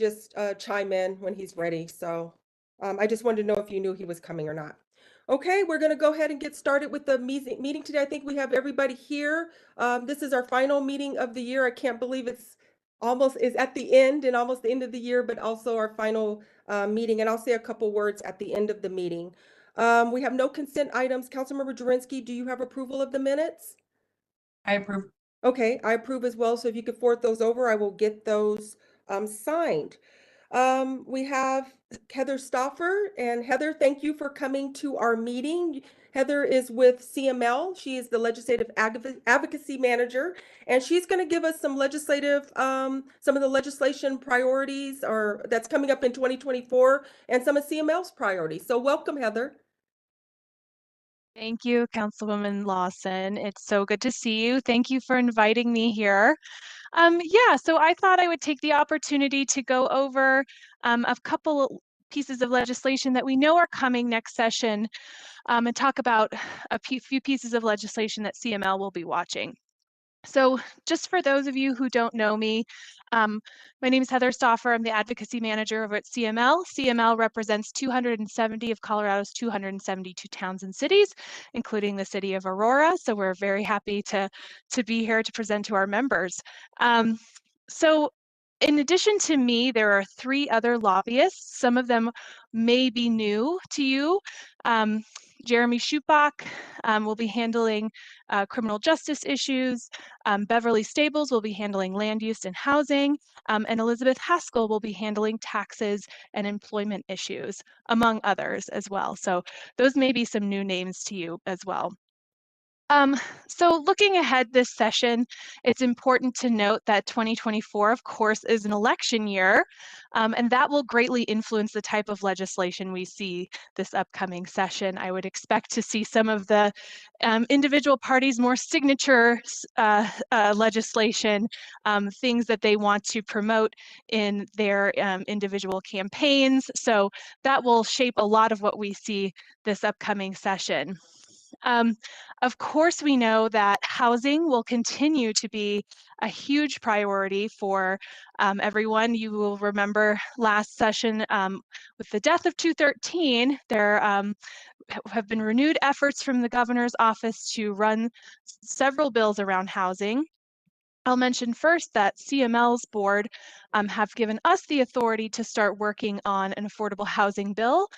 just chime in when he's ready. So I just wanted to know if you knew he was coming or not. Okay, we're going to go ahead and get started with the meeting today. I think we have everybody here. This is our final meeting of the year. I can't believe it's almost is at the end and almost the end of the year, but also our final meeting. And I'll say a couple words at the end of the meeting. We have no consent items. Councilmember Jurinsky, do you have approval of the minutes? I approve. Okay, I approve as well. So if you could forward those over, I will get those signed. We have Heather Stoffer, and Heather, thank you for coming to our meeting. Heather is with CML. She is the Legislative Advocacy Manager, and she's going to give us some some of the legislation priorities or that's coming up in 2024 and some of CML's priorities. So welcome, Heather. Thank you, Councilwoman Lawson. It's so good to see you. Thank you for inviting me here. Yeah, so I thought I would take the opportunity to go over a couple pieces of legislation that we know are coming next session and talk about a few pieces of legislation that CML will be watching. So just for those of you who don't know me, my name is Heather Stoffer. I'm the advocacy manager over at CML. CML represents 270 of Colorado's 272 towns and cities, including the city of Aurora. So we're very happy to be here to present to our members. So in addition to me, there are 3 other lobbyists. Some of them may be new to you. Jeremy Schupbach will be handling criminal justice issues. Beverly Stables will be handling land use and housing. And Elizabeth Haskell will be handling taxes and employment issues, among others as well. So those may be some new names to you as well. So looking ahead this session, it's important to note that 2024, of course, is an election year, and that will greatly influence the type of legislation we see this upcoming session. I would expect to see some of the individual parties' more signature legislation, things that they want to promote in their individual campaigns. So that will shape a lot of what we see this upcoming session. Of course, we know that housing will continue to be a huge priority for everyone. You will remember last session with the death of 213, there have been renewed efforts from the governor's office to run several bills around housing. I'll mention first that CML's board have given us the authority to start working on an affordable housing bill,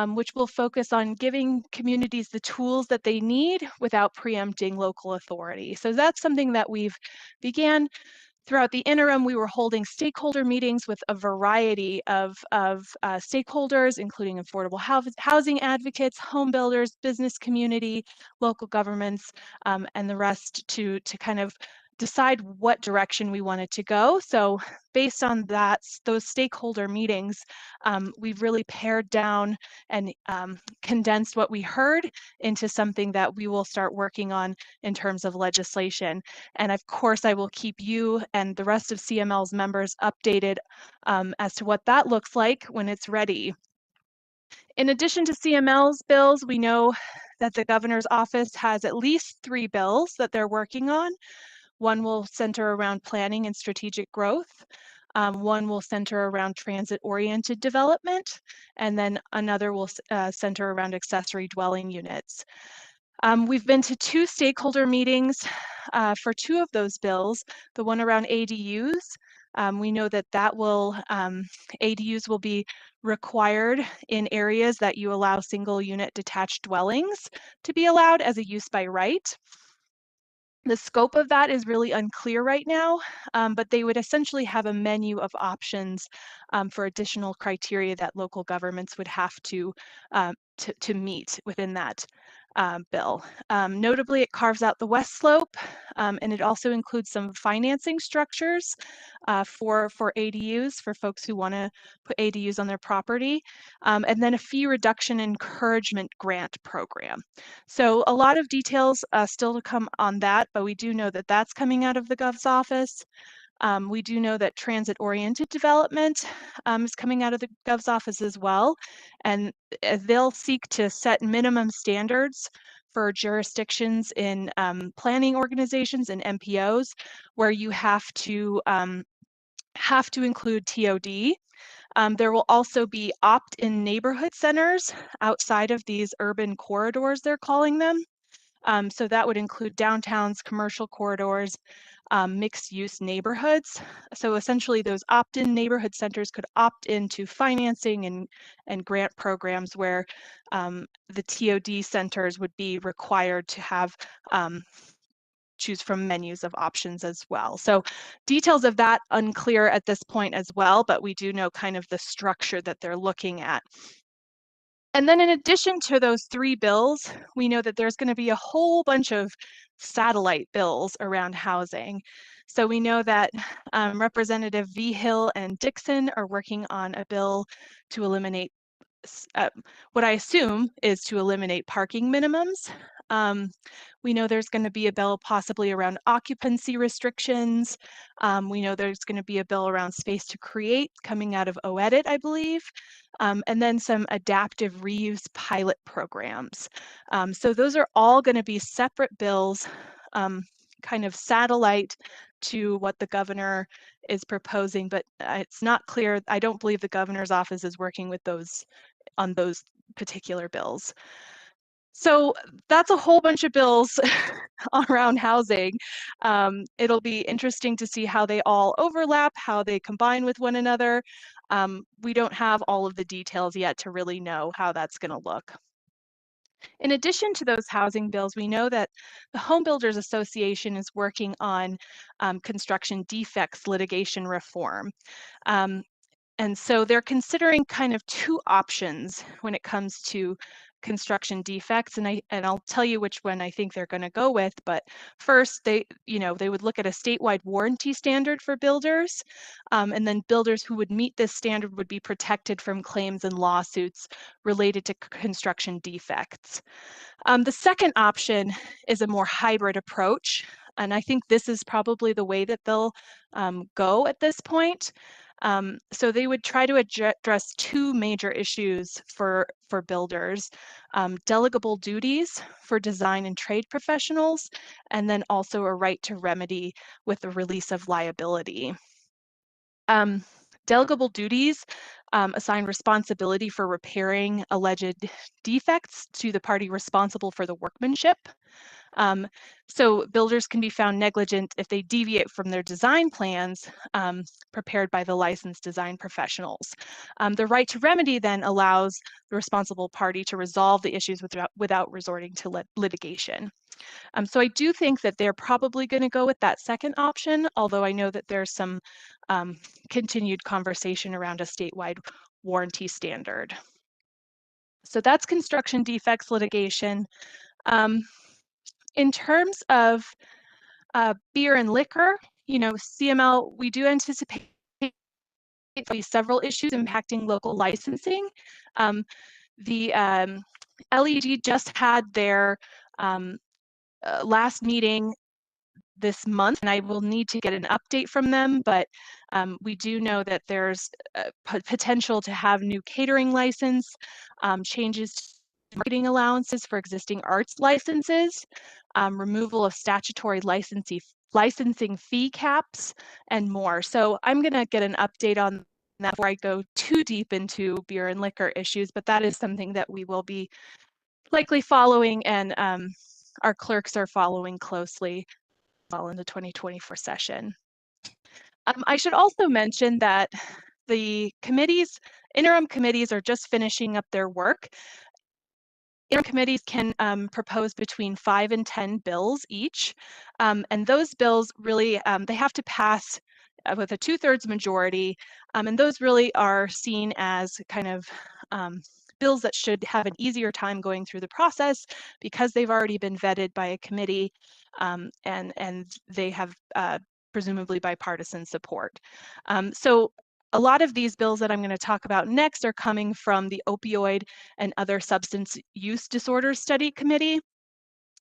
which will focus on giving communities the tools that they need without preempting local authority. So that's something that we've began. Throughout the interim, we were holding stakeholder meetings with a variety of stakeholders, including affordable housing advocates, home builders, business community, local governments, and the rest to kind of decide what direction we wanted to go. So based on those stakeholder meetings, we've really pared down and condensed what we heard into something that we will start working on in terms of legislation. And of course, I will keep you and the rest of CML's members updated as to what that looks like when it's ready. In addition to CML's bills, we know that the governor's office has at least 3 bills that they're working on. One will center around planning and strategic growth. One will center around transit-oriented development, and then another will center around accessory dwelling units. We've been to 2 stakeholder meetings for 2 of those bills, the one around ADUs. We know that ADUs will be required in areas that you allow single unit detached dwellings to be allowed as a use by right. The scope of that is really unclear right now, but they would essentially have a menu of options for additional criteria that local governments would have to meet within that bill. Notably, it carves out the West Slope, and it also includes some financing structures for ADUs, for folks who want to put ADUs on their property, and then a fee reduction encouragement grant program. So a lot of details still to come on that, but we do know that that's coming out of the Gov's office. We do know that transit-oriented development is coming out of the Gov's office as well, and they'll seek to set minimum standards for jurisdictions in planning organizations and MPOs, where you have to have to include TOD. There will also be opt-in neighborhood centers outside of these urban corridors, they're calling them. So that would include downtowns, commercial corridors, mixed-use neighborhoods. So essentially those opt-in neighborhood centers could opt into financing and grant programs where the TOD centers would be required to have choose from menus of options as well. So details of that unclear at this point as well, but we do know kind of the structure that they're looking at. And then in addition to those 3 bills, we know that there's going to be a whole bunch of satellite bills around housing. So we know that Representative Vigil and Dixon are working on a bill to eliminate what I assume is to eliminate parking minimums. We know there's going to be a bill possibly around occupancy restrictions. We know there's going to be a bill around space to create coming out of OEDIT, I believe, and then some adaptive reuse pilot programs. So those are all going to be separate bills, kind of satellite to what the governor is proposing, but it's not clear. I don't believe the governor's office is working with those on those particular bills. So that's a whole bunch of bills around housing. It'll be interesting to see how they all overlap, how they combine with one another. We don't have all of the details yet to really know how that's going to look. In addition to those housing bills, we know that the Home Builders Association is working on construction defects litigation reform. And so they're considering kind of 2 options when it comes to construction defects, and I'll tell you which one I think they're going to go with. But first, they would look at a statewide warranty standard for builders, and then builders who would meet this standard would be protected from claims and lawsuits related to construction defects. The second option is a more hybrid approach, and I think this is probably the way that they'll go at this point. So they would try to address 2 major issues for builders, delegable duties for design and trade professionals, and then also a right to remedy with the release of liability. Delegable duties assign responsibility for repairing alleged defects to the party responsible for the workmanship. So builders can be found negligent if they deviate from their design plans prepared by the licensed design professionals. The right to remedy then allows the responsible party to resolve the issues without resorting to litigation. So I do think that they're probably going to go with that second option, although I know that there's some continued conversation around a statewide warranty standard. So that's construction defects litigation. In terms of beer and liquor, CML, we do anticipate several issues impacting local licensing. The LED just had their last meeting this month, and I will need to get an update from them, but we do know that there's potential to have new catering license, changes to marketing allowances for existing arts licenses, removal of statutory licensing fee caps, and more. So I'm going to get an update on that before I go too deep into beer and liquor issues, but that is something that we will be likely following, and our clerks are following closely well in the 2024 session. I should also mention that the interim committees are just finishing up their work. Interim committees can propose between 5 and 10 bills each, and those bills really, they have to pass with a 2/3 majority, and those really are seen as kind of bills that should have an easier time going through the process because they've already been vetted by a committee, and they have presumably bipartisan support. So a lot of these bills that I'm going to talk about next are coming from the Opioid and Other Substance Use Disorders Study Committee.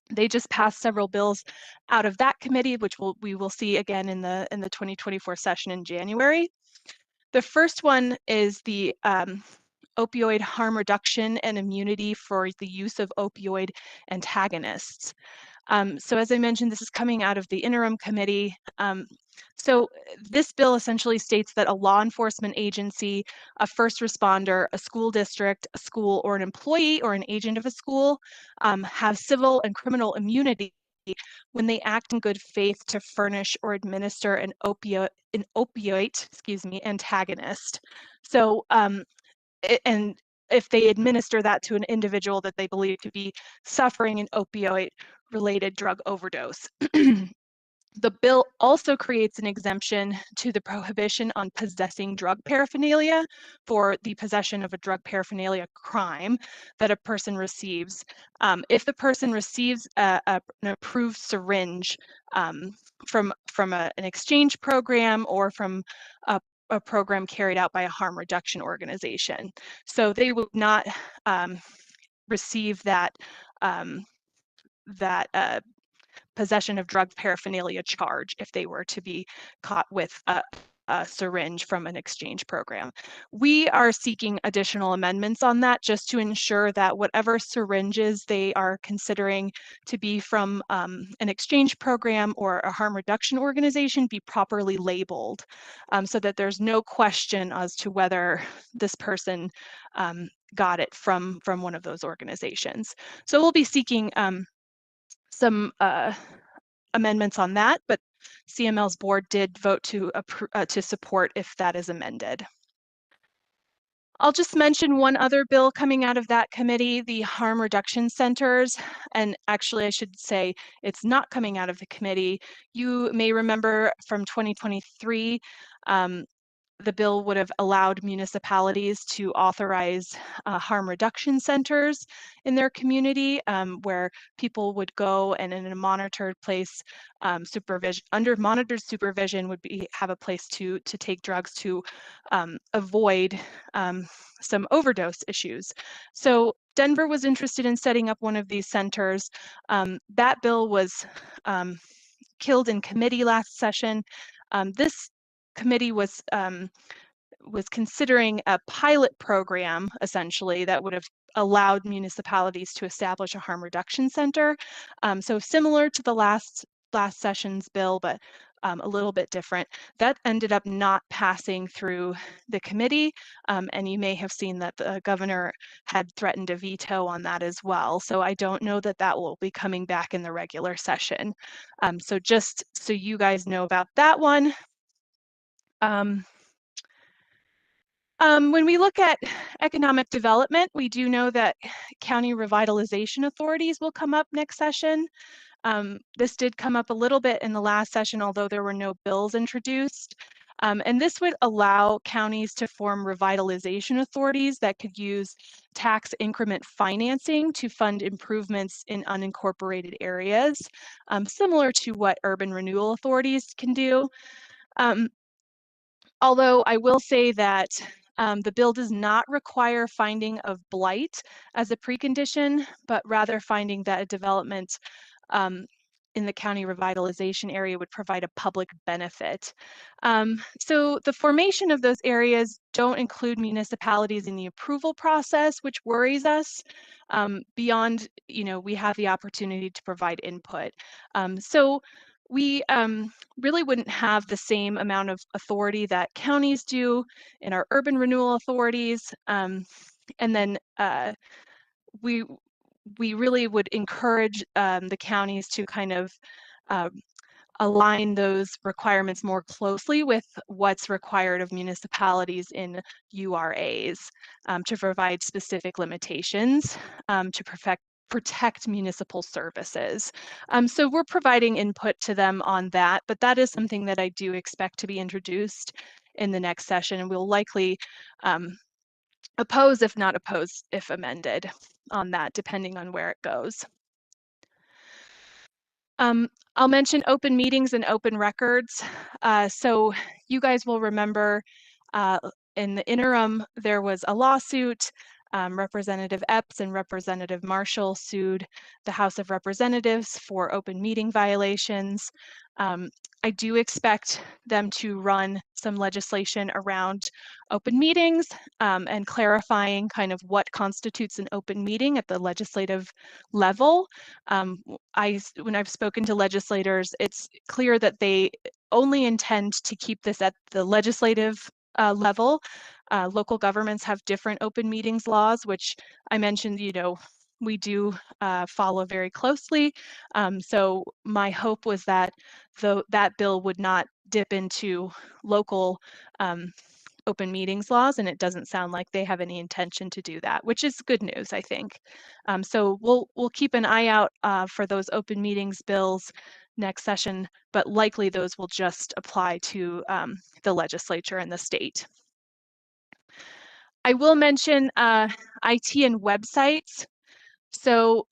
They just passed several bills out of that committee, which we will see again in the 2024 session in January. The first one is the opioid harm reduction and immunity for the use of opioid antagonists. So as I mentioned, this is coming out of the interim committee. So this bill essentially states that a law enforcement agency, a first responder, a school district, a school, or an employee or an agent of a school have civil and criminal immunity when they act in good faith to furnish or administer an opioid, antagonist. So, and if they administer that to an individual that they believe to be suffering an opioid-related drug overdose. The bill also creates an exemption to the prohibition on possessing drug paraphernalia for the possession of a drug paraphernalia crime that a person receives. If the person receives an approved syringe from an exchange program or from a program carried out by a harm reduction organization. So they would not receive that possession of drug paraphernalia charge if they were to be caught with a syringe from an exchange program. We are seeking additional amendments on that just to ensure that whatever syringes they are considering to be from an exchange program or a harm reduction organization be properly labeled so that there's no question as to whether this person got it from one of those organizations. So we'll be seeking some amendments on that, but CML's board did vote to support if that is amended. I'll just mention one other bill coming out of that committee, the harm reduction centers. And actually, I should say it's not coming out of the committee. You may remember from 2023, the bill would have allowed municipalities to authorize harm reduction centers in their community where people would go and in a monitored place, under monitored supervision would have a place to take drugs to avoid some overdose issues. So Denver was interested in setting up one of these centers. That bill was killed in committee last session. This committee was considering a pilot program, essentially, that would have allowed municipalities to establish a harm reduction center. So similar to the last session's bill, but a little bit different. That ended up not passing through the committee, and you may have seen that the governor had threatened a veto on that as well. So I don't know that that will be coming back in the regular session. So just so you guys know about that one. When we look at economic development, we do know that county revitalization authorities will come up next session. This did come up a little bit in the last session, although there were no bills introduced. And this would allow counties to form revitalization authorities that could use tax increment financing to fund improvements in unincorporated areas, similar to what urban renewal authorities can do. Although I will say that the bill does not require finding of blight as a precondition, but rather finding that a development in the county revitalization area would provide a public benefit. So the formation of those areas don't include municipalities in the approval process, which worries us. Beyond, we have the opportunity to provide input. So we really wouldn't have the same amount of authority that counties do in our urban renewal authorities. And then we really would encourage the counties to kind of align those requirements more closely with what's required of municipalities in URAs to provide specific limitations to protect municipal services. So we're providing input to them on that, but that is something that I do expect to be introduced in the next session, and we'll likely oppose, if not oppose, if amended on that, depending on where it goes. I'll mention open meetings and open records. So you guys will remember in the interim, there was a lawsuit. Representative Epps and Representative Marshall sued the House of Representatives for open meeting violations. I do expect them to run some legislation around open meetings and clarifying kind of what constitutes an open meeting at the legislative level. When I've spoken to legislators, it's clear that they only intend to keep this at the legislative level. Local governments have different open meetings laws, which I mentioned, we do follow very closely. So my hope was that that bill would not dip into local open meetings laws, and it doesn't sound like they have any intention to do that, which is good news, I think. So we'll keep an eye out for those open meetings bills next session, but likely those will just apply to the legislature and the state. I will mention IT and websites. So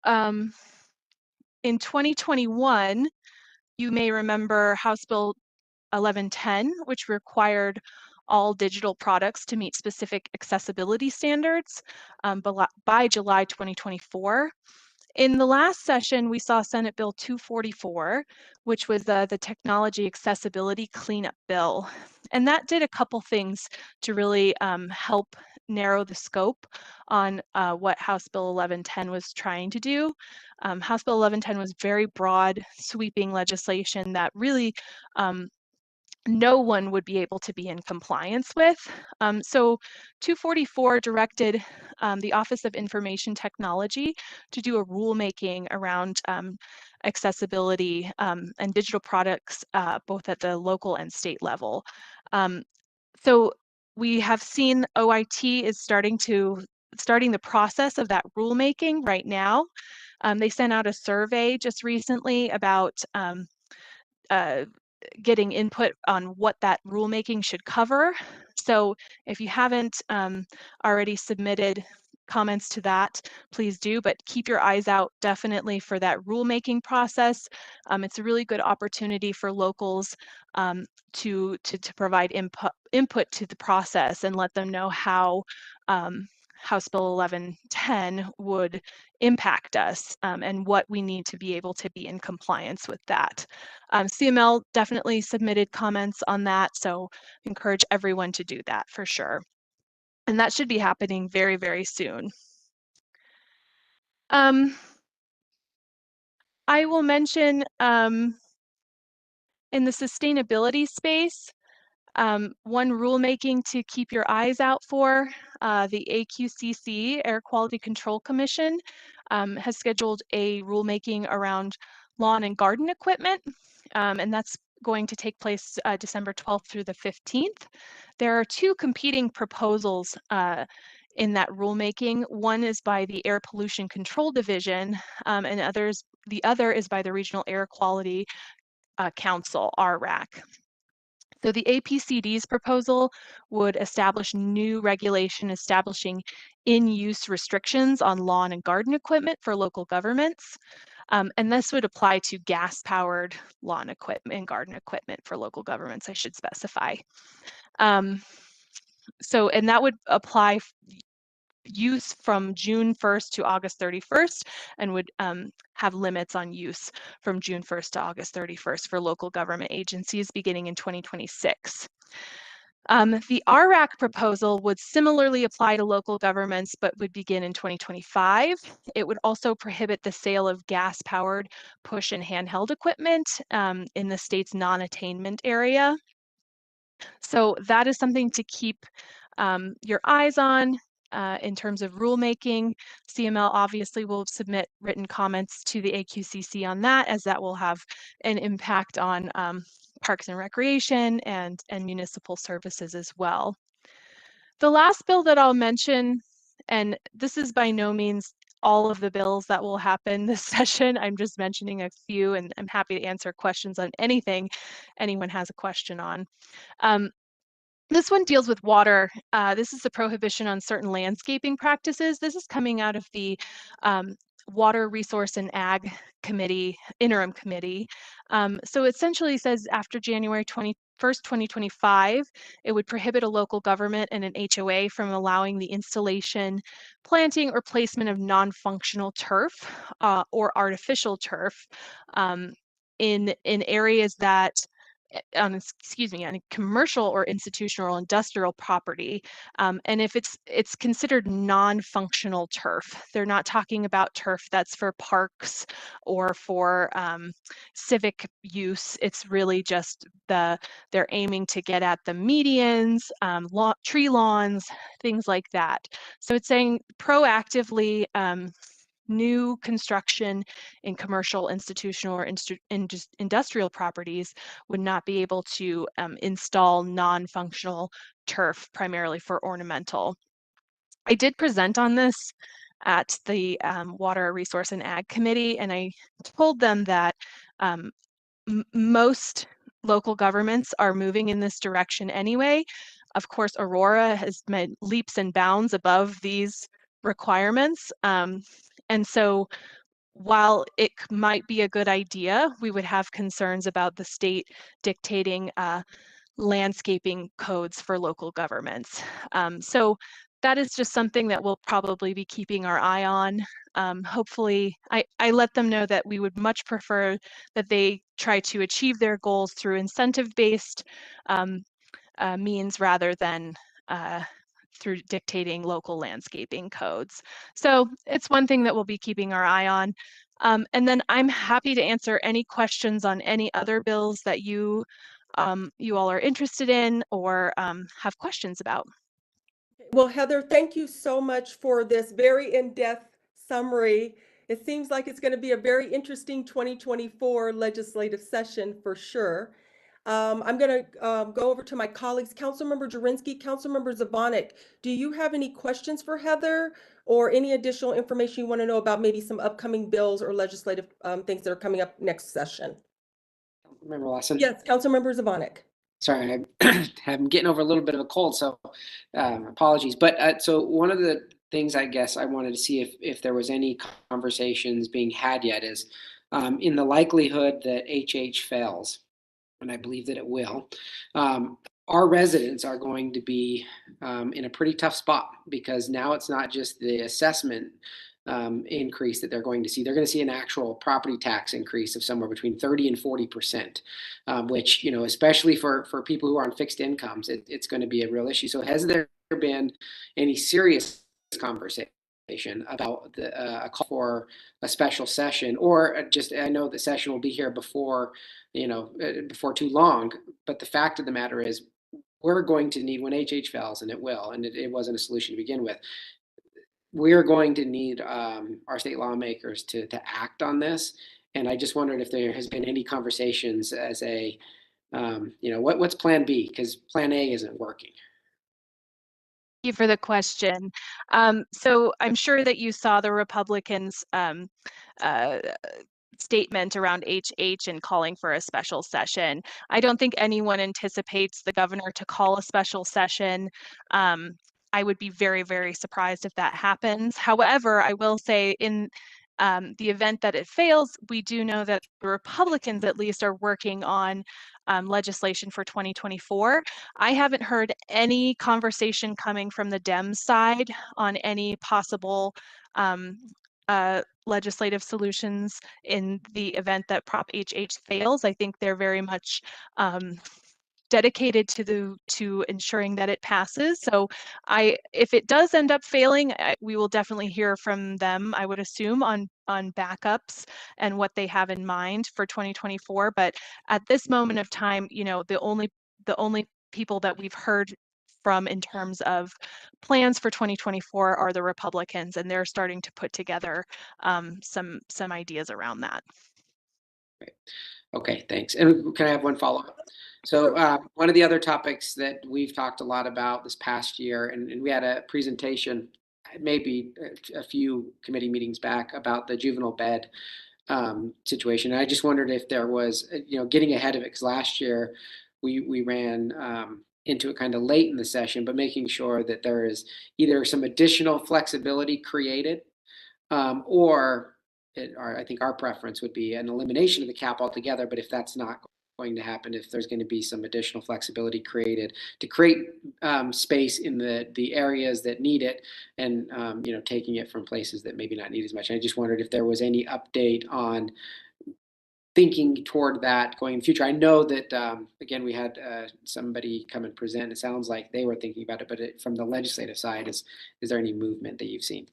in 2021, you may remember House Bill 1110, which required all digital products to meet specific accessibility standards by July 2024. In the last session, we saw Senate Bill 244, which was the Technology Accessibility Cleanup Bill. And that did a couple things to really help narrow the scope on what House Bill 1110 was trying to do. House Bill 1110 was very broad, sweeping legislation that really no one would be able to be in compliance with. So 244 directed the Office of Information Technology to do a rulemaking around accessibility and digital products, both at the local and state level. So we have seen OIT is starting the process of that rulemaking right now. They sent out a survey just recently about getting input on what that rulemaking should cover. So if you haven't already submitted comments to that, please do, but keep your eyes out definitely for that rulemaking process. It's a really good opportunity for locals to provide input to the process and let them know how House Bill 1110 would impact us and what we need to be able to be in compliance with that. CML definitely submitted comments on that, so encourage everyone to do that for sure. And that should be happening very, very soon. I will mention in the sustainability space, one rulemaking to keep your eyes out for, the AQCC, Air Quality Control Commission, has scheduled a rulemaking around lawn and garden equipment, and that's going to take place December 12th through the 15th. There are two competing proposals in that rulemaking. One is by the Air Pollution Control Division, and the other is by the Regional Air Quality Council, RRAC. So the APCD's proposal would establish new regulation establishing in-use restrictions on lawn and garden equipment for local governments. And this would apply to gas-powered lawn equipment and garden equipment for local governments, I should specify. And that would apply use from June 1st to August 31st and would have limits on use from June 1st to August 31st for local government agencies beginning in 2026. The RRAC proposal would similarly apply to local governments, but would begin in 2025. It would also prohibit the sale of gas-powered push and handheld equipment in the state's non-attainment area. So that is something to keep your eyes on in terms of rulemaking. CML obviously will submit written comments to the AQCC on that, as that will have an impact on Parks and Recreation and municipal services as well. The last bill that I'll mention, and this is by no means all of the bills that will happen this session, I'm just mentioning a few, and I'm happy to answer questions on anything anyone has a question on. This one deals with water. This is a prohibition on certain landscaping practices. This is coming out of the Water Resource and Ag Committee, Interim Committee. So essentially says after January 21st, 2025, it would prohibit a local government and an HOA from allowing the installation, planting, or placement of non-functional turf or artificial turf in areas that on commercial or institutional or industrial property, and if it's considered non-functional turf. They're not talking about turf that's for parks or for civic use. It's really just they're aiming to get at the medians, tree lawns, things like that. So it's saying proactively new construction in commercial, institutional, or industrial properties would not be able to install non-functional turf, primarily for ornamental. I did present on this at the Water Resource and Ag Committee, and I told them that most local governments are moving in this direction anyway. Of course, Aurora has made leaps and bounds above these requirements. And so while it might be a good idea, we would have concerns about the state dictating landscaping codes for local governments. So that is just something that we'll probably be keeping our eye on. Hopefully, I let them know that we would much prefer that they try to achieve their goals through incentive-based means rather than through dictating local landscaping codes. So it's one thing that we'll be keeping our eye on. And then I'm happy to answer any questions on any other bills that you all are interested in or have questions about. Well, Heather, thank you so much for this very in-depth summary. It seems like it's going to be a very interesting 2024 legislative session for sure. I'm going to go over to my colleagues, Councilmember Jurinsky, Councilmember Zvonek. Do you have any questions for Heather or any additional information you want to know about maybe some upcoming bills or legislative things that are coming up next session? Remember Lawson? Yes, Councilmember Zvonek. Sorry, I'm getting over a little bit of a cold, so apologies. But so one of the things I guess I wanted to see if there was any conversations being had yet is in the likelihood that HH fails, and I believe that it will. Our residents are going to be in a pretty tough spot because now it's not just the assessment increase that they're going to see. They're going to see an actual property tax increase of somewhere between 30 and 40%, which, you know, especially for people who are on fixed incomes, it's going to be a real issue. So has there been any serious conversation about a call for a special session, or just, I know the session will be here before, you know, before too long, but the fact of the matter is we're going to need, when HH fails, and it will, and it wasn't a solution to begin with, we're going to need our state lawmakers to act on this. And I just wondered if there has been any conversations as a, you know, what's plan B? Because plan A isn't working. Thank you for the question. So I'm sure that you saw the Republicans' statement around HH and calling for a special session. I don't think anyone anticipates the governor to call a special session. I would be very, very surprised if that happens. However, I will say in the event that it fails, we do know that the Republicans at least are working on legislation for 2024. I haven't heard any conversation coming from the Dems side on any possible legislative solutions in the event that Prop HH fails. I think they're very much dedicated to ensuring that it passes. So if it does end up failing, we will definitely hear from them, I would assume, on backups and what they have in mind for 2024. But at this moment of time, you know, the only people that we've heard from in terms of plans for 2024 are the Republicans, and they're starting to put together some ideas around that. Great. Okay, thanks. And can I have one follow-up? So one of the other topics that we've talked a lot about this past year, and we had a presentation maybe a few committee meetings back about the juvenile bed situation. And I just wondered if there was, you know, getting ahead of it, because last year we ran into it kind of late in the session, but making sure that there is either some additional flexibility created or I think our preference would be an elimination of the cap altogether. But if that's not going to happen, if there's going to be some additional flexibility created to create space in the areas that need it, and you know, taking it from places that maybe not need as much. I just wondered if there was any update on thinking toward that going in the future. I know that, again, we had somebody come and present. It sounds like they were thinking about it, but from the legislative side, is there any movement that you've seen?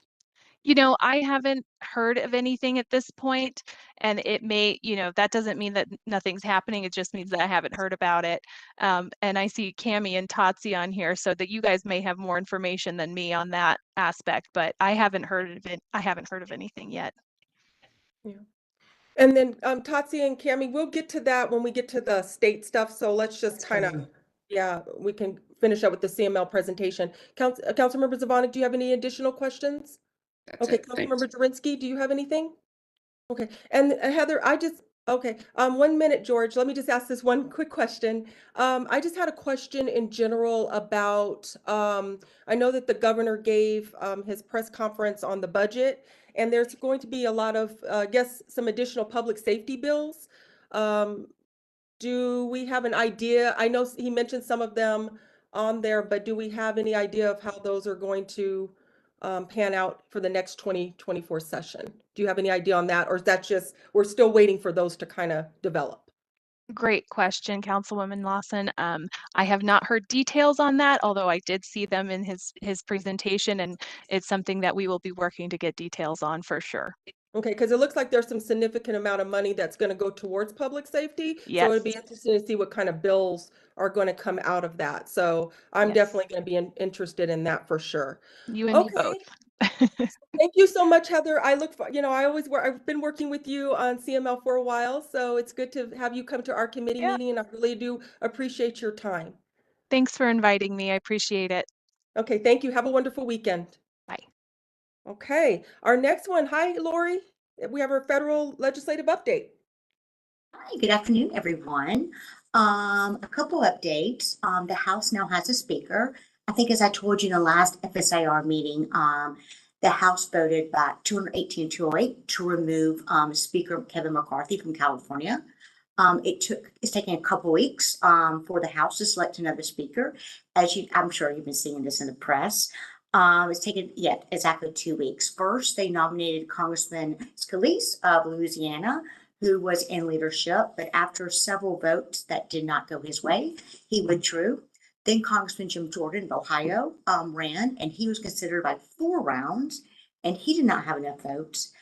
I haven't heard of anything at this point, and it may, that doesn't mean that nothing's happening. It just means that I haven't heard about it. And I see Cami and Tatsi on here, so that you guys may have more information than me on that aspect, but I haven't heard of it. I haven't heard of anything yet. Yeah. And then Tatsi and Cami, we'll get to that when we get to the state stuff. So let's just kind of, yeah, we can finish up with the CML presentation. Councilmember Zvonek, do you have any additional questions? That's Okay, it. Thanks. Councilmember Jurinsky, do you have anything? Okay, and Heather, okay, 1 minute, George, let me just ask this one quick question. I just had a question in general about, I know that the governor gave his press conference on the budget, and there's going to be a lot of, I guess, some additional public safety bills. Um, do we have an idea? I know he mentioned some of them on there, but do we have any idea of how those are going to pan out for the next 2024 session? Do you have any idea on that? Or is that just, we're still waiting for those to kind of develop? Great question, Councilwoman Lawson. I have not heard details on that, although I did see them in his presentation, and it's something that we will be working to get details on for sure. Okay, because it looks like there's some significant amount of money that's going to go towards public safety. So Yes. it'd be interesting to see what kind of bills are going to come out of that. So I'm Yes. definitely going to be interested in that for sure. You and me both. Thank you so much, Heather. I look for, I've been working with you on CML for a while, so it's good to have you come to our committee meeting, and I really do appreciate your time. Thanks for inviting me. I appreciate it. Okay, thank you. Have a wonderful weekend. Bye. Okay, our next one. Hi, Lori. We have our federal legislative update. Hi, good afternoon, everyone. A couple updates. The House now has a speaker. I think, as I told you in the last FSIR meeting, the House voted by 218-208 to remove Speaker Kevin McCarthy from California. It's taking a couple weeks for the House to select another speaker. I'm sure you've been seeing this in the press. It's taken exactly 2 weeks. First, they nominated Congressman Scalise of Louisiana, who was in leadership, but after several votes that did not go his way, he withdrew. Then Congressman Jim Jordan of Ohio ran, and he was considered by 4 rounds, and he did not have enough votes.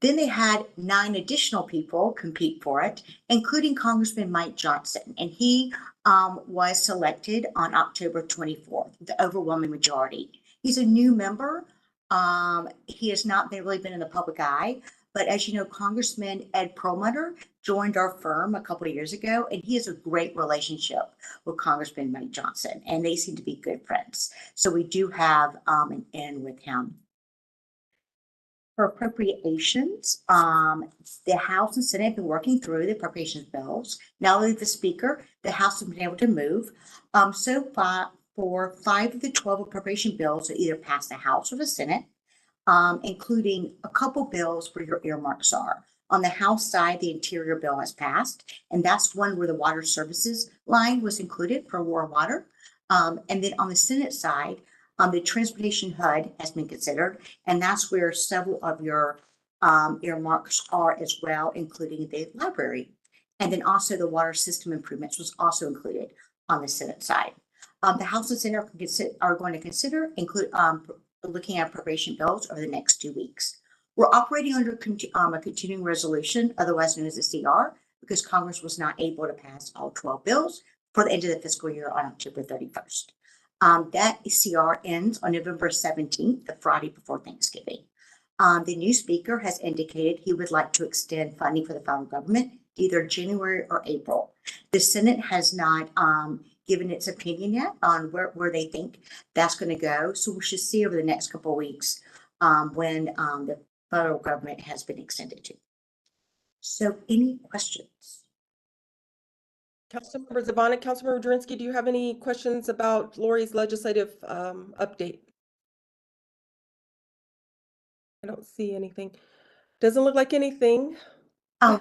Then they had 9 additional people compete for it, including Congressman Mike Johnson, and he was selected on October 24th, the overwhelming majority. He's a new member. He has not really been in the public eye, but as you know, Congressman Ed Perlmutter joined our firm a couple of years ago, and he has a great relationship with Congressman Mike Johnson, and they seem to be good friends. So we do have an in with him. For appropriations, the House and Senate have been working through the appropriations bills. Now that the Speaker, the House has been able to move. So far, for 5 of the 12 appropriation bills that either passed the House or the Senate, including a couple bills where your earmarks are. On the House side, the Interior bill has passed, and that's one where the water services line was included for war and water. And then on the Senate side, the transportation HUD has been considered, and that's where several of your earmarks are as well, including the library. And then also the water system improvements was also included on the Senate side. The House and Senate are going to consider looking at appropriation bills over the next 2 weeks. We're operating under a continuing resolution, otherwise known as a CR, because Congress was not able to pass all 12 bills for the end of the fiscal year on October 31st. That CR ends on November 17th, the Friday before Thanksgiving. The new speaker has indicated he would like to extend funding for the federal government either January or April. The Senate has not given its opinion yet on where they think that's going to go. So we should see over the next couple of weeks when the federal government has been extended to. So any questions? Councilmember Zvonek, Councilmember Jurinsky, do you have any questions about Lori's legislative update? I don't see anything. Doesn't look like anything.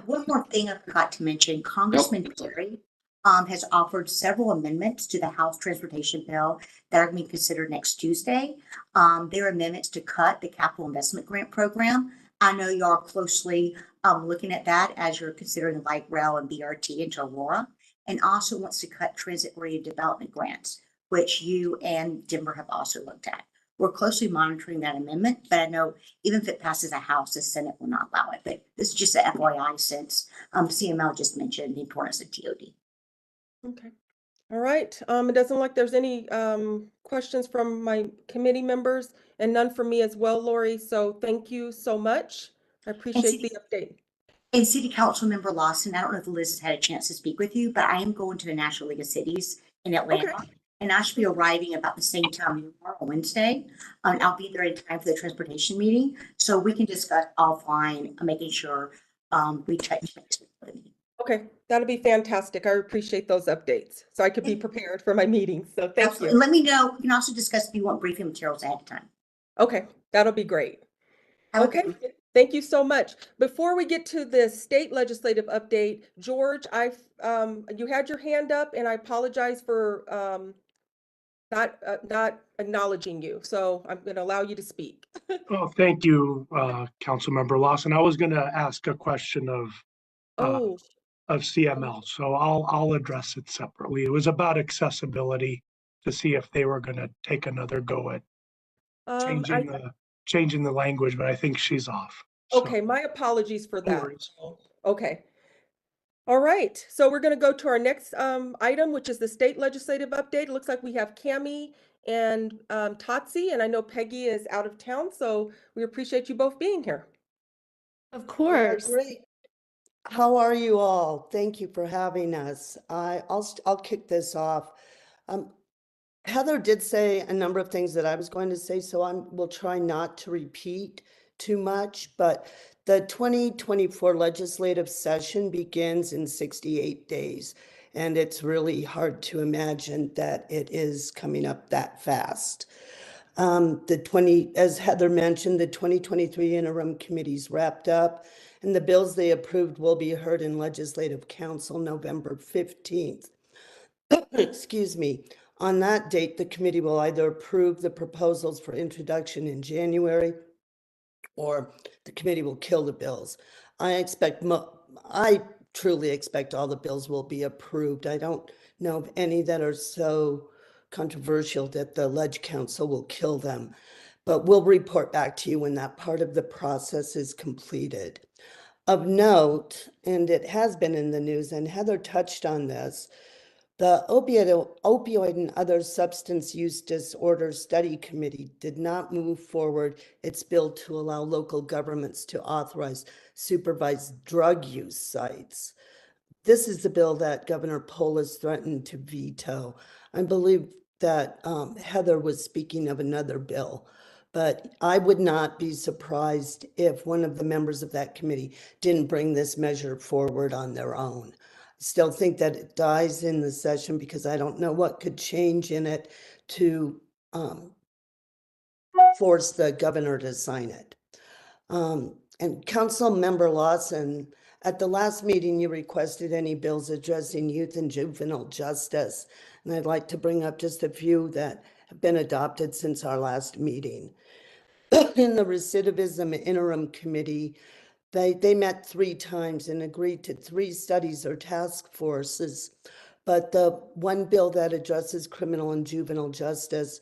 One more thing I forgot to mention, Congressman Perry has offered several amendments to the House Transportation Bill that are going to be considered next Tuesday. There are amendments to cut the Capital Investment Grant Program I know you are closely looking at that as you're considering light rail and BRT into Aurora, and also wants to cut transit-oriented development grants, which you and Denver have also looked at. We're closely monitoring that amendment, but I know even if it passes the House, the Senate will not allow it. But this is just an FYI since CML just mentioned the importance of TOD. Okay. All right. It doesn't look like there's any questions from my committee members and none from me as well, Lori. So thank you so much. I appreciate the update. And City Council Member Lawson, I don't know if Liz has had a chance to speak with you, but I am going to the National League of Cities in Atlanta. Okay. And I should be arriving about the same time you are on Wednesday. I'll be there in time for the transportation meeting, so we can discuss offline, making sure we touch base. Okay, that'll be fantastic. I appreciate those updates, so I could be prepared for my meeting. So thank Absolutely. you. And let me know. We can also discuss if you want briefing materials ahead of time. Okay, that'll be great. Okay, thank you so much. Before we get to the state legislative update, George, you had your hand up, and I apologize for not acknowledging you. So I'm going to allow you to speak. Oh, thank you, Councilmember Lawson. I was going to ask a question Oh, of CML, so I'll address it separately. It was about accessibility to see if they were going to take another go at changing the language, but I think she's off. So, okay, my apologies for no that. worries. Okay. All right, so we're going to go to our next item, which is the state legislative update. It looks like we have Cammie and Tatsi, and I know Peggy is out of town, so we appreciate you both being here. Of course. Great. How are you all? Thank you for having us. I'll kick this off. Heather did say a number of things that I was going to say, so we'll try not to repeat too much, but the 2024 legislative session begins in 68 days, and it's really hard to imagine that it is coming up that fast. As Heather mentioned, the 2023 interim committees wrapped up, and the bills they approved will be heard in Legislative Council November 15th. Excuse me. On that date, the committee will either approve the proposals for introduction in January, or the committee will kill the bills. I truly expect all the bills will be approved. I don't know of any that are so controversial that the Leg Council will kill them, but we'll report back to you when that part of the process is completed. Of note, and it has been in the news, and Heather touched on this, the Opioid and Other Substance Use Disorder Study Committee did not move forward its bill to allow local governments to authorize supervised drug use sites. This is the bill that Governor Polis threatened to veto. I believe that Heather was speaking of another bill, but I would not be surprised if one of the members of that committee didn't bring this measure forward on their own. Still think that it dies in the session because I don't know what could change in it to force the governor to sign it. And Council Member Lawson, at the last meeting, you requested any bills addressing youth and juvenile justice. And I'd like to bring up just a few that have been adopted since our last meeting. In the Recidivism Interim Committee, they met 3 times and agreed to 3 studies or task forces. But the one bill that addresses criminal and juvenile justice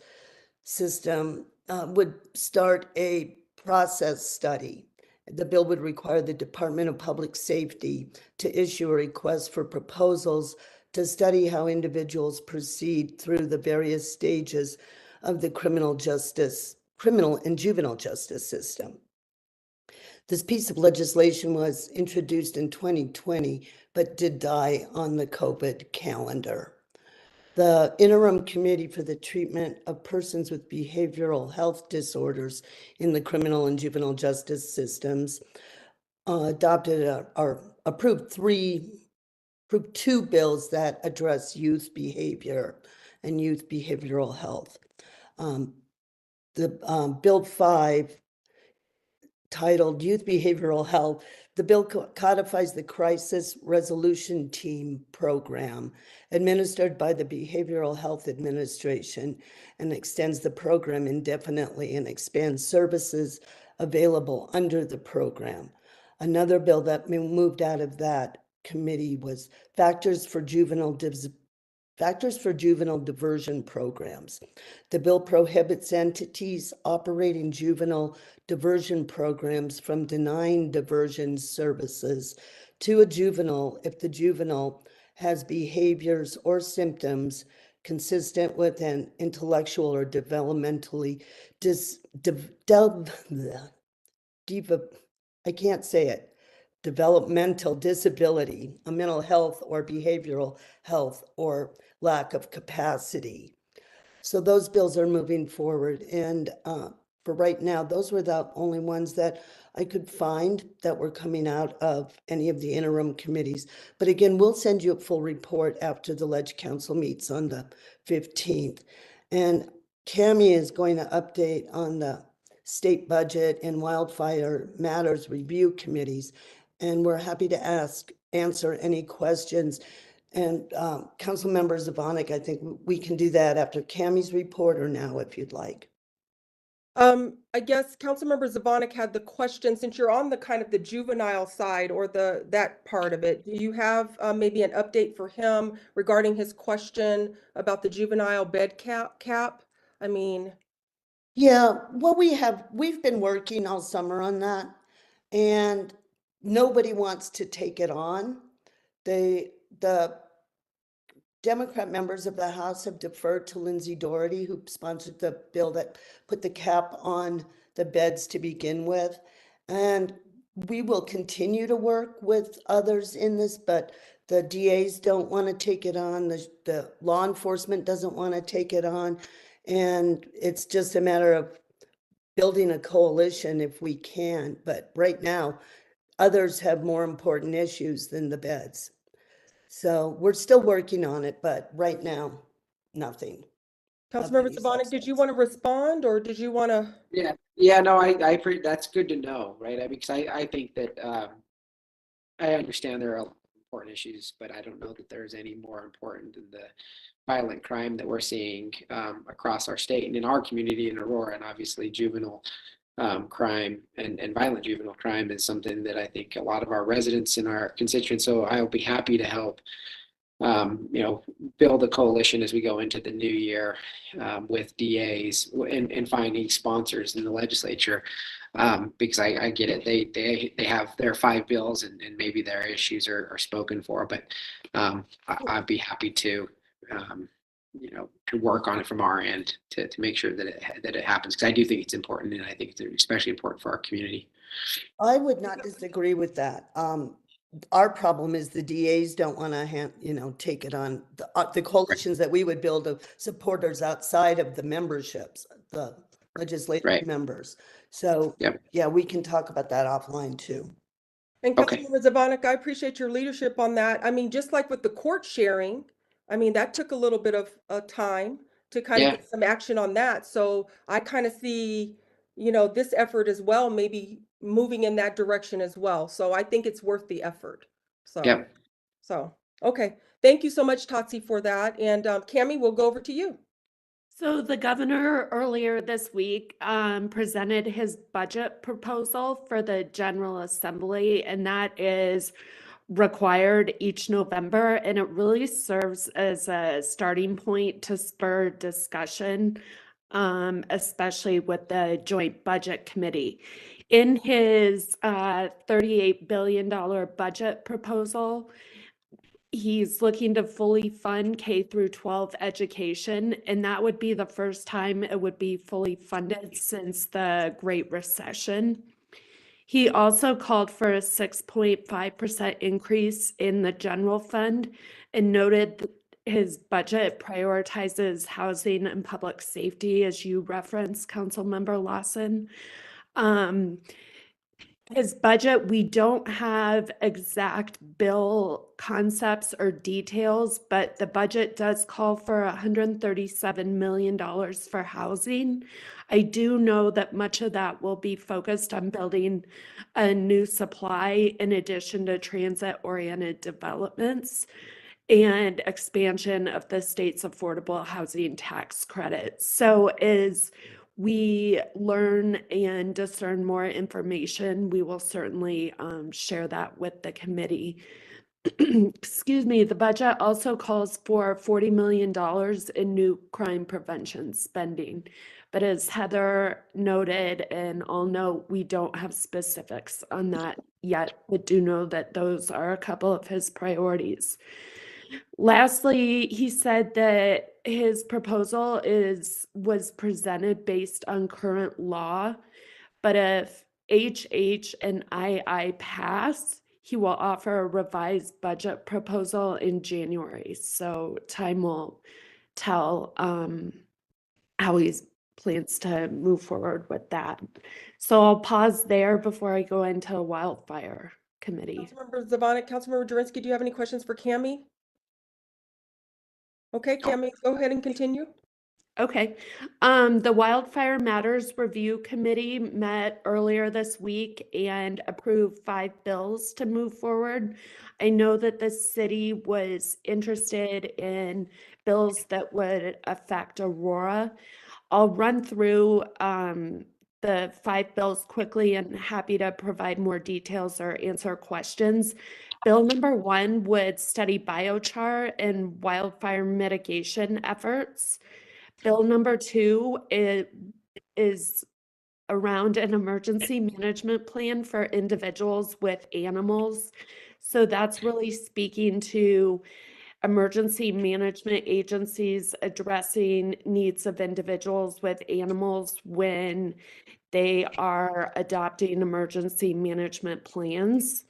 system would start a process study. The bill would require the Department of Public Safety to issue a request for proposals to study how individuals proceed through the various stages of the criminal and juvenile justice system. This piece of legislation was introduced in 2020, but did die on the COVID calendar. The Interim Committee for the Treatment of Persons with Behavioral Health Disorders in the Criminal and Juvenile Justice Systems adopted or approved 2 bills that address youth behavior and youth behavioral health. Bill 5, titled Youth Behavioral Health, the bill codifies the Crisis Resolution Team program administered by the Behavioral Health Administration and extends the program indefinitely and expands services available under the program. Another bill that moved out of that committee was factors for juvenile diversion programs. The bill prohibits entities operating juvenile diversion programs from denying diversion services to a juvenile if the juvenile has behaviors or symptoms consistent with an intellectual or developmentally I can't say it, developmental disability, a mental health or behavioral health or lack of capacity. So those bills are moving forward. And for right now, those were the only ones that I could find that were coming out of any of the interim committees. But again, we'll send you a full report after the Ledge Council meets on the 15th. And Cammie is going to update on the state budget and wildfire matters review committees. And we're happy to answer any questions. And Councilmember Zvonek, I think we can do that after Cammie's report or now if you'd like. I guess Councilmember Zvonek had the question, since you're on the kind of the juvenile side or that part of it, do you have maybe an update for him regarding his question about the juvenile bed cap? I mean, Yeah, well, we've been working all summer on that, and nobody wants to take it on. The Democrat members of the House have deferred to Lindsay Doherty, who sponsored the bill that put the cap on the beds to begin with. And we will continue to work with others in this, but the DAs don't want to take it on. The law enforcement doesn't want to take it on. And it's just a matter of building a coalition if we can. But right now, others have more important issues than the beds. So we're still working on it, but right now, nothing. Councilmember any Zvonek, did you substance. want to respond or did you want to? Yeah, no, that's good to know, right? Because I think that I understand there are important issues, but I don't know that there's any more important than the violent crime that we're seeing across our state and in our community in Aurora. And obviously juvenile crime and violent juvenile crime is something that I think a lot of our residents and our constituents, so I'll be happy to help build a coalition as we go into the new year with DAs and finding sponsors in the legislature, because I get it. They have their 5 bills and maybe their issues are spoken for, but I'd be happy to to work on it from our end to make sure that it happens, because I do think it's important, and I think it's especially important for our community. I would not disagree with that. Our problem is the DAs don't want to take it on. The coalitions that we would build of supporters outside of the memberships, the legislative members. So yeah, we can talk about that offline too. And Councilmember Zvonek, I appreciate your leadership on that. I mean, just like with the court sharing, I mean, that took a little bit of time to kind of get some action on that. So I kind of see, this effort as well, maybe moving in that direction as well. So I think it's worth the effort. So, okay. Thank you so much, Tatsi, for that. And Cammie, we'll go over to you. So the governor earlier this week presented his budget proposal for the General Assembly, and that is required each November, and it really serves as a starting point to spur discussion, especially with the Joint Budget Committee. In his $38 billion budget proposal, he's looking to fully fund K through 12 education, and that would be the first time it would be fully funded since the Great Recession. He also called for a 6.5% increase in the general fund and noted his budget prioritizes housing and public safety, as you referenced, Councilmember Lawson. His budget, we don't have exact bill concepts or details, but the budget does call for $137 million for housing. I do know that much of that will be focused on building a new supply in addition to transit-oriented developments and expansion of the state's affordable housing tax credit. So as we learn and discern more information, we will certainly share that with the committee. Excuse me, the budget also calls for $40 million in new crime prevention spending. But as Heather noted, and I'll note, we don't have specifics on that yet, but do know that those are a couple of his priorities. Lastly, he said that his proposal was presented based on current law, but if HH and II pass, he will offer a revised budget proposal in January. So time will tell how he plans to move forward with that. So I'll pause there before I go into wildfire committee. Councilmember Zvonek, Councilmember Jurinsky, do you have any questions for Cammie? Okay, Cammie, go ahead and continue. Okay. The Wildfire Matters Review Committee met earlier this week and approved 5 bills to move forward. I know that the city was interested in bills that would affect Aurora. I'll run through the 5 bills quickly and happy to provide more details or answer questions. Bill number 1 would study biochar and wildfire mitigation efforts. Bill number 2 is around an emergency management plan for individuals with animals. So that's really speaking to emergency management agencies addressing needs of individuals with animals when they are adopting emergency management plans.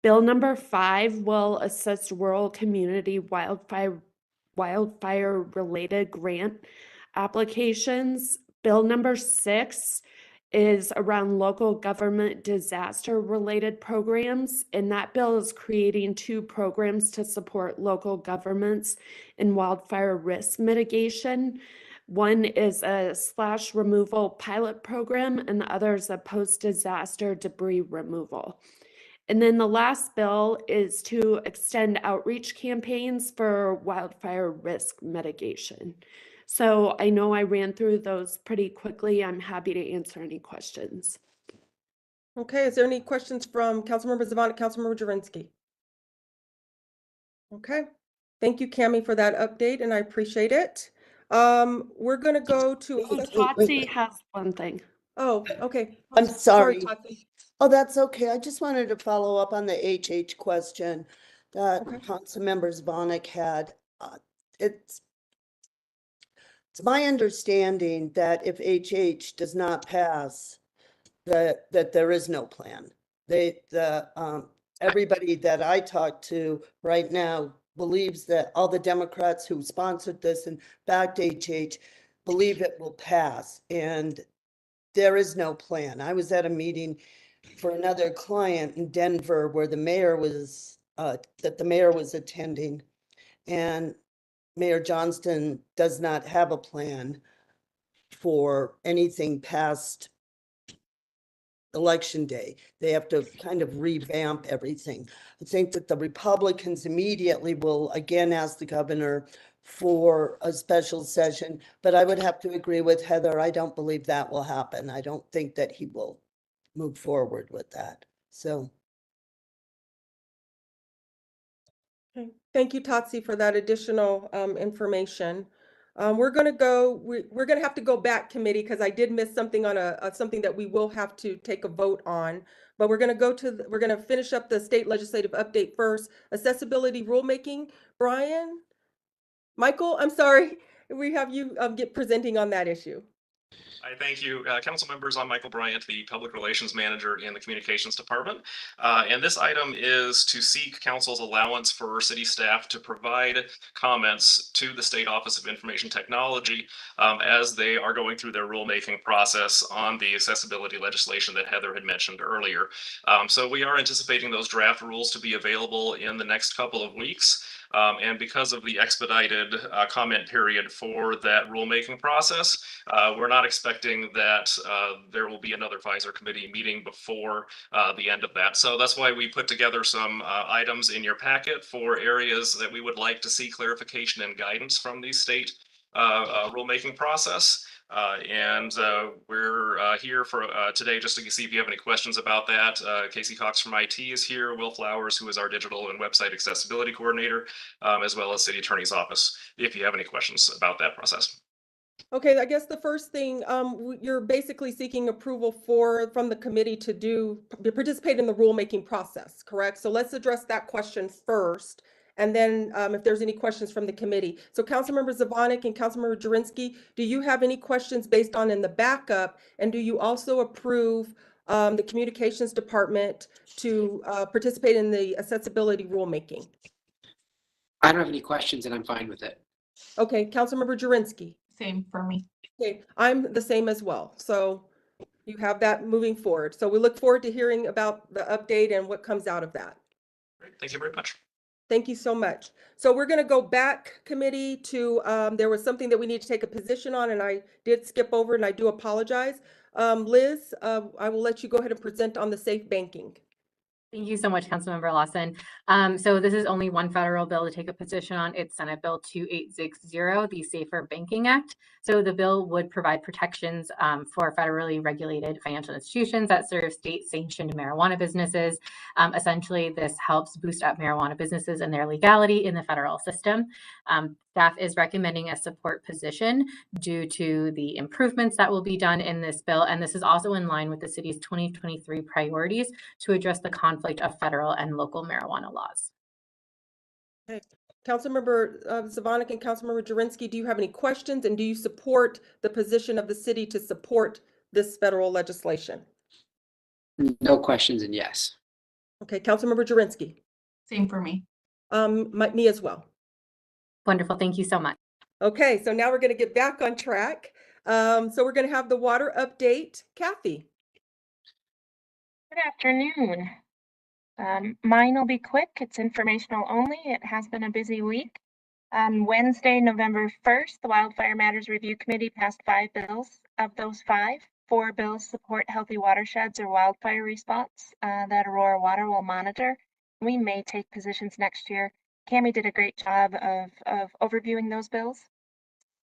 Bill number 5 will assist rural community wildfire-related grant applications. Bill number 6 is around local government disaster-related programs, and that bill is creating 2 programs to support local governments in wildfire risk mitigation. One is a slash removal pilot program, and the other is a post-disaster debris removal. And then the last bill is to extend outreach campaigns for wildfire risk mitigation. So I know I ran through those pretty quickly. I'm happy to answer any questions. Okay, is there any questions from Councilmember Zvonek, Councilmember Jurinsky? Okay, thank you, Cammie, for that update, and I appreciate it. We're gonna go to. Tatsi has one thing. Oh, okay. I'm sorry. Tatsi. Oh, that's okay. I just wanted to follow up on the HH question that Okay. Councilmember Zvonek had. It's my understanding that if HH does not pass, that there is no plan. Everybody that I talk to right now believes that all the Democrats who sponsored this and backed HH believe it will pass, and there is no plan. I was at a meeting for another client in Denver where the mayor was attending, and Mayor Johnston does not have a plan for anything past election day. They have to kind of revamp everything. I think that the Republicans immediately will again ask the governor for a special session, but I would have to agree with Heather. I don't believe that will happen. I don't think that he will move forward with that. So. Okay. Thank you, Tatsi, for that additional information. We're gonna have to go back, committee, because I did miss something on something that we will have to take a vote on. But we're gonna finish up the state legislative update first. Accessibility rulemaking. Michael, I'm sorry, we have you get presenting on that issue. I thank you. Council members, I'm Michael Bryant, the Public Relations Manager in the Communications Department. And this item is to seek council's allowance for city staff to provide comments to the State Office of Information Technology as they are going through their rulemaking process on the accessibility legislation that Heather had mentioned earlier. So we are anticipating those draft rules to be available in the next couple of weeks. And because of the expedited comment period for that rulemaking process, we're not expecting that there will be another Pfizer committee meeting before the end of that. So that's why we put together some items in your packet for areas that we would like to see clarification and guidance from the state rulemaking process. We're here for today just to see if you have any questions about that. Casey Cox from IT is here, Will Flowers, who is our digital and website accessibility coordinator, as well as City Attorney's Office, if you have any questions about that process. Okay, I guess the first thing, you're basically seeking approval from the committee to participate in the rulemaking process, correct? So let's address that question first. And then if there's any questions from the committee. So Councilmember Zvonek and Councilmember Jurinsky, do you have any questions based on in the backup? And do you also approve the communications department to participate in the accessibility rulemaking? I don't have any questions and I'm fine with it. Okay, Councilmember Jurinsky. Same for me. Okay, I'm the same as well. So you have that moving forward. So we look forward to hearing about the update and what comes out of that. Great. Thank you very much. Thank you so much. So we're going to go back, committee, to there was something that we need to take a position on, and I did skip over, and I do apologize. Liz, I will let you go ahead and present on the safe banking. Thank you so much, Councilmember Lawson. So this is only one federal bill to take a position on. It's Senate Bill 2860, the Safer Banking Act. So the bill would provide protections for federally regulated financial institutions that serve state-sanctioned marijuana businesses. Essentially, this helps boost up marijuana businesses and their legality in the federal system. Staff is recommending a support position due to the improvements that will be done in this bill. And this is also in line with the city's 2023 priorities to address the conflict of federal and local marijuana laws. Okay. Councilmember Zvonek and Councilmember Jurinsky, do you have any questions, and do you support the position of the city to support this federal legislation? No questions and yes. Okay, Councilmember Jurinsky. Same for me. Me as well. Wonderful. Thank you so much. Okay, so now we're going to get back on track. So we're going to have the water update. Kathy. Good afternoon. Mine will be quick. It's informational only. It has been a busy week. On Wednesday, November 1st, the Wildfire Matters Review Committee passed 5 bills. Of those 5, 4 bills support healthy watersheds or wildfire response that Aurora Water will monitor. We may take positions next year. Cammie did a great job of overviewing those bills.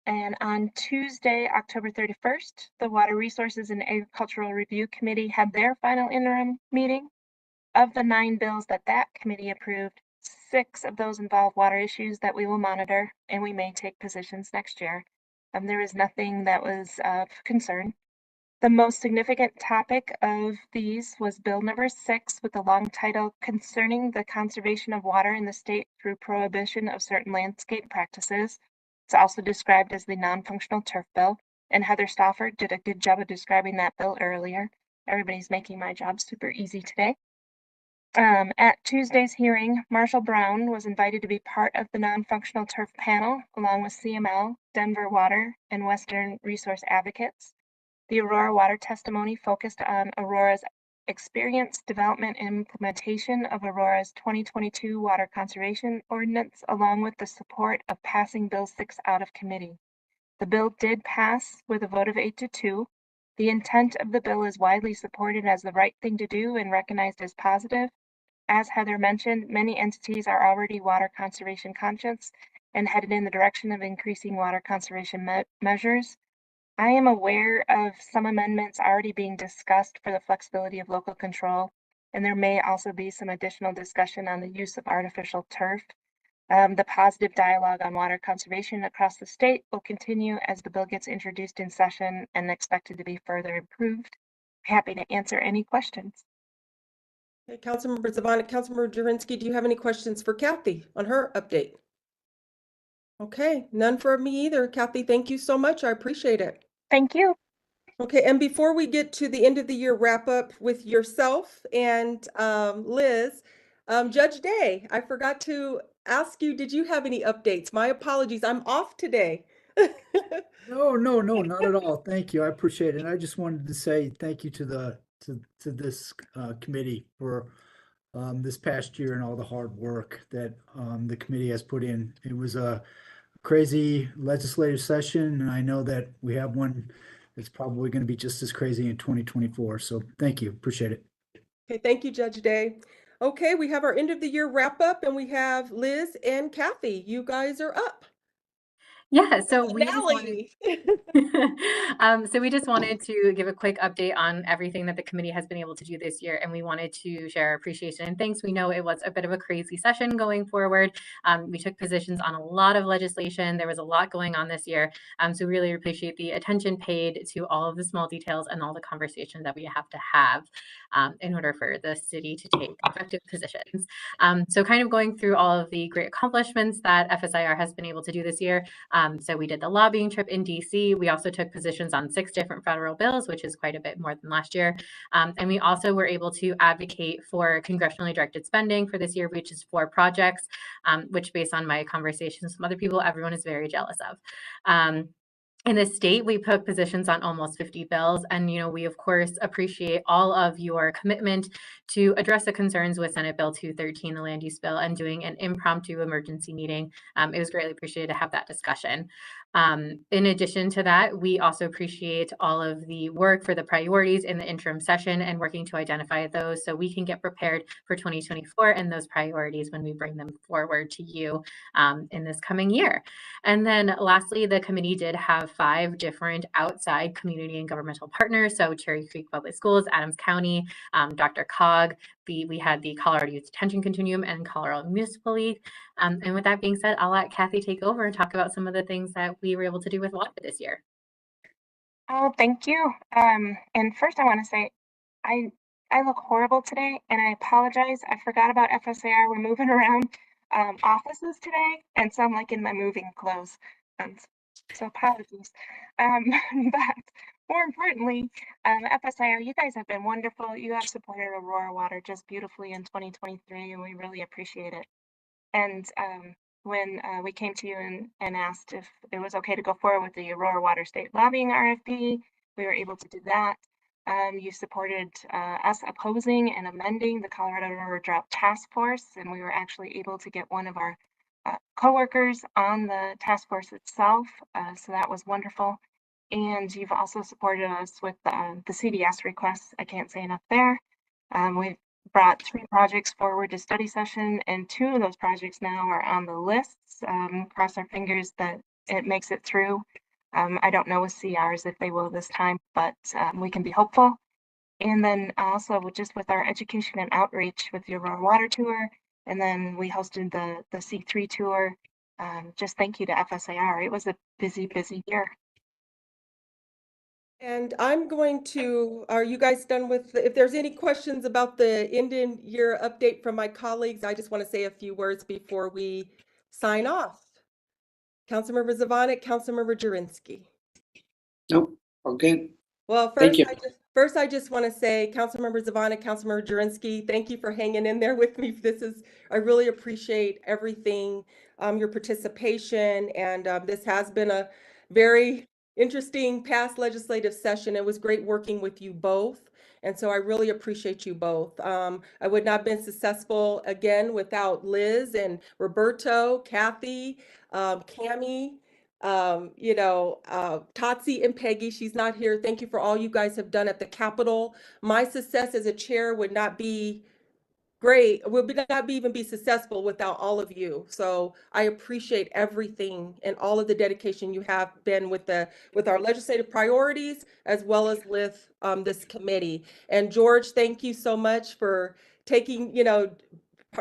And on Tuesday, October 31st, the Water Resources and Agricultural Review Committee had their final interim meeting. Of the 9 bills that committee approved, 6 of those involve water issues that we will monitor, and we may take positions next year. There is nothing that was of concern. The most significant topic of these was Bill number 6 with the long title Concerning the Conservation of Water in the State Through Prohibition of Certain Landscape Practices. It's also described as the non-functional turf bill, and Heather Stauffer did a good job of describing that bill earlier. Everybody's making my job super easy today. At Tuesday's hearing, Marshall Brown was invited to be part of the non-functional turf panel, along with CML, Denver Water, and Western Resource Advocates. The Aurora Water testimony focused on Aurora's experience, development, and implementation of Aurora's 2022 Water Conservation Ordinance, along with the support of passing Bill 6 out of committee. The bill did pass with a vote of 8-2. The intent of the bill is widely supported as the right thing to do and recognized as positive. As Heather mentioned, many entities are already water conservation conscious and headed in the direction of increasing water conservation measures. I am aware of some amendments already being discussed for the flexibility of local control, and there may also be some additional discussion on the use of artificial turf. The positive dialogue on water conservation across the state will continue as the bill gets introduced in session and expected to be further improved. Happy to answer any questions. Okay, Councilmember Zvonek, Councilmember Jurinsky, do you have any questions for Kathy on her update? Okay, none for me either. Kathy, thank you so much. I appreciate it. Thank you. Okay, and before we get to the end of the year wrap up with yourself and Liz, Judge Day, I forgot to ask you, did you have any updates? My apologies, I'm off today. No, not at all. Thank you. I appreciate it. And I just wanted to say thank you to this committee for this past year and all the hard work that the committee has put in. It was a crazy legislative session, and I know that we have one that's probably going to be just as crazy in 2024. So thank you. Appreciate it. Okay, thank you, Judge Day. Okay, we have our end of the year wrap up, and we have Liz and Kathy. You guys are up. Yeah, so we just wanted, Finale. so we just wanted to give a quick update on everything that the committee has been able to do this year, and we wanted to share our appreciation and thanks. We know it was a bit of a crazy session going forward. We took positions on a lot of legislation. There was a lot going on this year. So we really appreciate the attention paid to all of the small details and all the conversations that we have to have in order for the city to take effective positions. So kind of going through all of the great accomplishments that FSIR has been able to do this year. So we did the lobbying trip in DC. We also took positions on 6 different federal bills, which is quite a bit more than last year. And we also were able to advocate for congressionally directed spending for this year, which is 4 projects, which based on my conversations with some other people, everyone is very jealous of. In the state, we took positions on almost 50 bills. And, we, of course, appreciate all of your commitment to address the concerns with Senate Bill 213, the land use bill, and doing an impromptu emergency meeting. It was greatly appreciated to have that discussion. In addition to that, we also appreciate all of the work for the priorities in the interim session and working to identify those so we can get prepared for 2024 and those priorities when we bring them forward to you in this coming year. And then lastly, the committee did have 5 different outside community and governmental partners. So Cherry Creek Public Schools, Adams County, Dr. Cog, we had the Colorado Youth Detention Continuum and Colorado Municipal League. And with that being said, I'll let Kathy take over and talk about some of the things that we were able to do with WAPA this year. Oh, thank you. And first I want to say, I look horrible today, and I apologize. I forgot about FSIR. We're moving around offices today, and so I'm like in my moving clothes. So apologies. But more importantly, FSIR, you guys have been wonderful. You have supported Aurora Water just beautifully in 2023, and we really appreciate it. And when we came to you and asked if it was okay to go forward with the Aurora Water State Lobbying RFP, we were able to do that. You supported us opposing and amending the Colorado River Drought Task Force, and we were actually able to get one of our coworkers on the task force itself, so that was wonderful. And you've also supported us with the CDS requests. I can't say enough there. We've brought 3 projects forward to study session, and 2 of those projects now are on the lists. Cross our fingers that it makes it through. I don't know with CRs if they will this time, but we can be hopeful. And then also just with our education and outreach with the Aurora Water Tour, and then we hosted the C3 tour. Just thank you to FSIR. It was a busy, busy year. And I'm going to, are you guys done with, if there's any questions about the end of year update from my colleagues, I just want to say a few words before we sign off. Councilmember Zvonek, Councilmember Jurinsky. Nope, okay. Well, Thank you. first I just want to say, Councilmember Zvonek, Councilmember Jurinsky, thank you for hanging in there with me. I really appreciate everything, your participation, and this has been a very interesting past legislative session. It was great working with you both, and so I really appreciate you both. I would not have been successful again without Liz and Roberto, Kathy, Cammie, Tatsi and Peggy. She's not here. Thank you for all you guys have done at the Capitol. My success as a chair would not be great, would not even be successful without all of you. So I appreciate everything and all of the dedication you have been with our legislative priorities, as well as with this committee. And George, thank you so much for taking,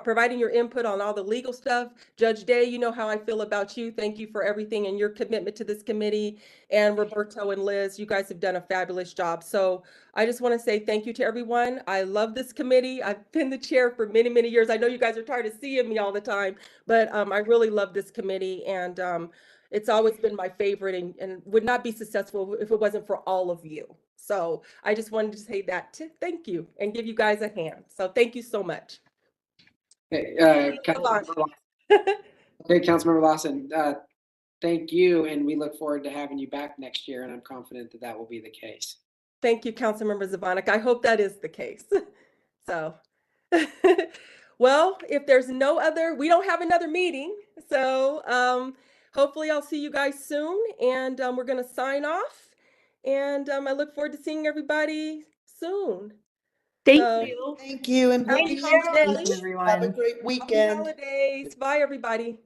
providing your input on all the legal stuff. Judge Day, you know how I feel about you. Thank you for everything and your commitment to this committee. And Roberto and Liz, you guys have done a fabulous job. So I just want to say thank you to everyone. I love this committee. I've been the chair for many, many years. I know you guys are tired of seeing me all the time, but I really love this committee. And it's always been my favorite and would not be successful if it wasn't for all of you. So I just wanted to say that thank you and give you guys a hand. So thank you so much. Councilmember Lawson, thank you, and we look forward to having you back next year, and I'm confident that will be the case. Thank you, Councilmember Zvonek. I hope that is the case. So, well, if there's no other, we don't have another meeting, so hopefully I'll see you guys soon, and we're going to sign off, and I look forward to seeing everybody soon. Thank you. Thank you, and Happy holidays. holidays. Everyone. Have a great Happy weekend. holidays. Bye, everybody.